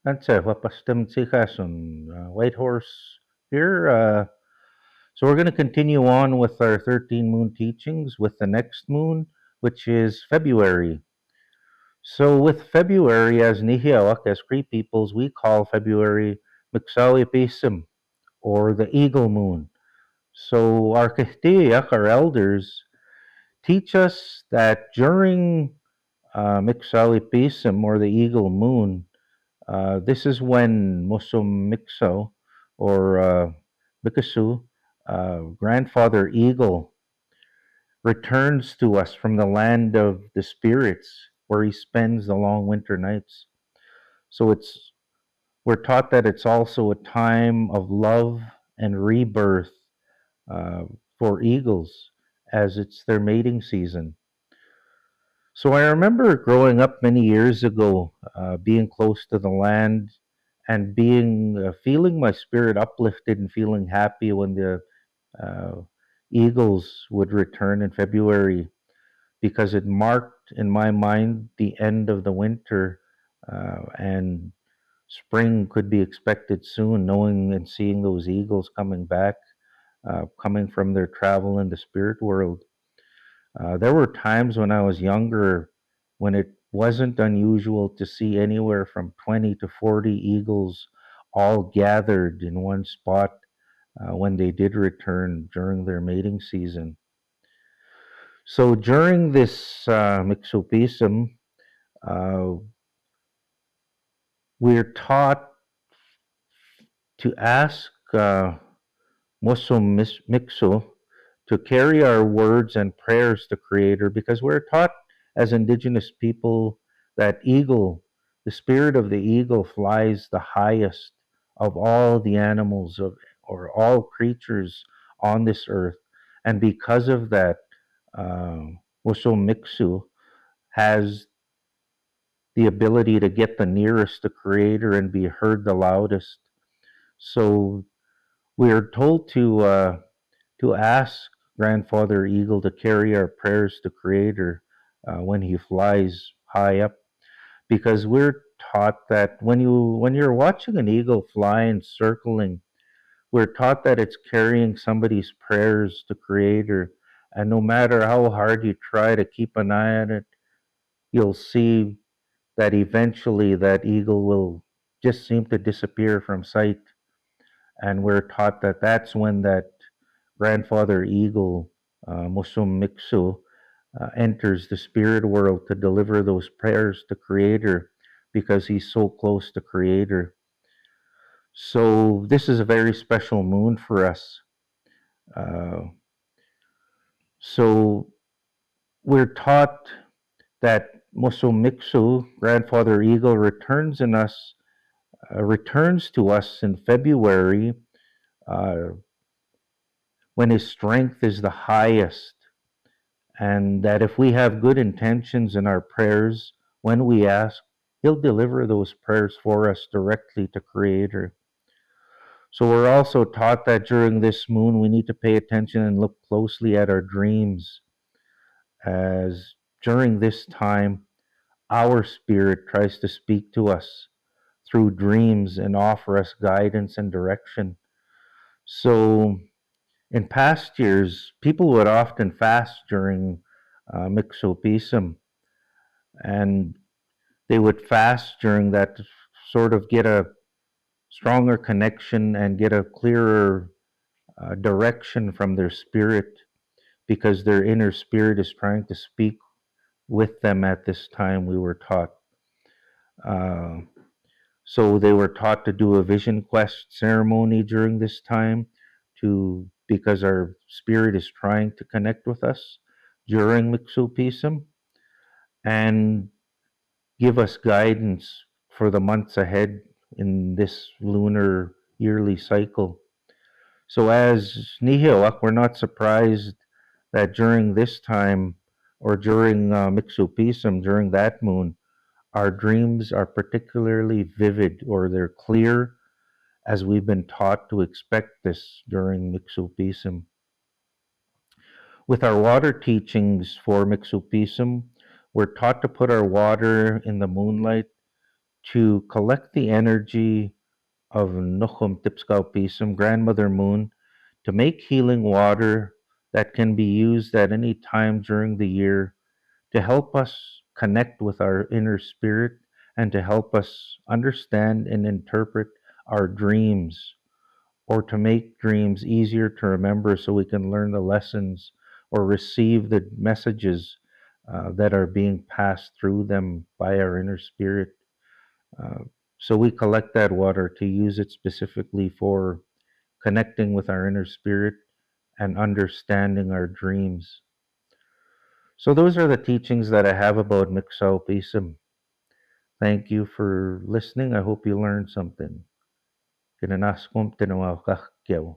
Antse, wapastem tsikasun, White Horse here. So we're going to continue on with our 13 moon teachings with the next moon, which is February. So with February, as Nihiawak, as Cree peoples, we call February Miksawi Pisim, or the eagle moon. So our Kihtiyak, our elders, teach us that during Miksawi Pisim, or the eagle moon, this is when Musum Mikso, or Bikasu, grandfather eagle, returns to us from the land of the spirits, where he spends the long winter nights. So we're taught that it's also a time of love and rebirth uh, for eagles, as it's their mating season. So I remember growing up many years ago, being close to the land and being feeling my spirit uplifted and feeling happy when the uh, eagles would return in February, because it marked in my mind the end of the winter, and spring could be expected soon, knowing and seeing those eagles coming back, coming from their travel in the spirit world. There were times when I was younger when it wasn't unusual to see anywhere from 20 to 40 eagles all gathered in one spot when they did return during their mating season. So during this mixopism, uh, we're taught to ask Musum Mixo to carry our words and prayers to Creator, because we're taught as indigenous people that eagle, the spirit of the eagle, flies the highest of all the animals of, or all creatures on this earth. And because of that, uh, Musum Mixu has the ability to get the nearest to Creator and be heard the loudest. So we're told to ask Grandfather Eagle to carry our prayers to Creator when he flies high up, because we're taught that when you're watching an eagle fly and circling, we're taught that it's carrying somebody's prayers to Creator, and no matter how hard you try to keep an eye on it, you'll see that eventually that eagle will just seem to disappear from sight. And we're taught that that's when that grandfather eagle, Musum Mixu, enters the spirit world to deliver those prayers to Creator, because he's so close to Creator. So this is a very special moon for us. Uh, so we're taught that Musum Mixu, grandfather eagle, returns to us in February, uh, when his strength is the highest, and that if we have good intentions in our prayers, when we ask, he'll deliver those prayers for us directly to Creator. So we're also taught that during this moon, we need to pay attention and look closely at our dreams, as during this time, our spirit tries to speak to us through dreams and offer us guidance and direction. So in past years, people would often fast during Mixopism, and they would fast during that to sort of get a stronger connection and get a clearer direction from their spirit, because their inner spirit is trying to speak with them at this time, we were taught. Uh, so they were taught to do a vision quest ceremony during this time, to because our spirit is trying to connect with us during Mixopism, and give us guidance for the months ahead in this lunar yearly cycle. So, as Nihilak, we're not surprised that during this time, or during Mixopism, during that moon, our dreams are particularly vivid, or they're clear, as we've been taught to expect this during Mixopism. With our water teachings for Mixopism, we're taught to put our water in the moonlight to collect the energy of Nukhum Tipskaupism, Grandmother Moon, to make healing water that can be used at any time during the year to help us connect with our inner spirit and to help us understand and interpret our dreams, or to make dreams easier to remember so we can learn the lessons or receive the messages that are being passed through them by our inner spirit. Uh, so we collect that water to use it specifically for connecting with our inner spirit and understanding our dreams. So those are the teachings that I have about Mixopism. Thank you for listening. I hope you learned something. Kinanaskum tinawakakyaw.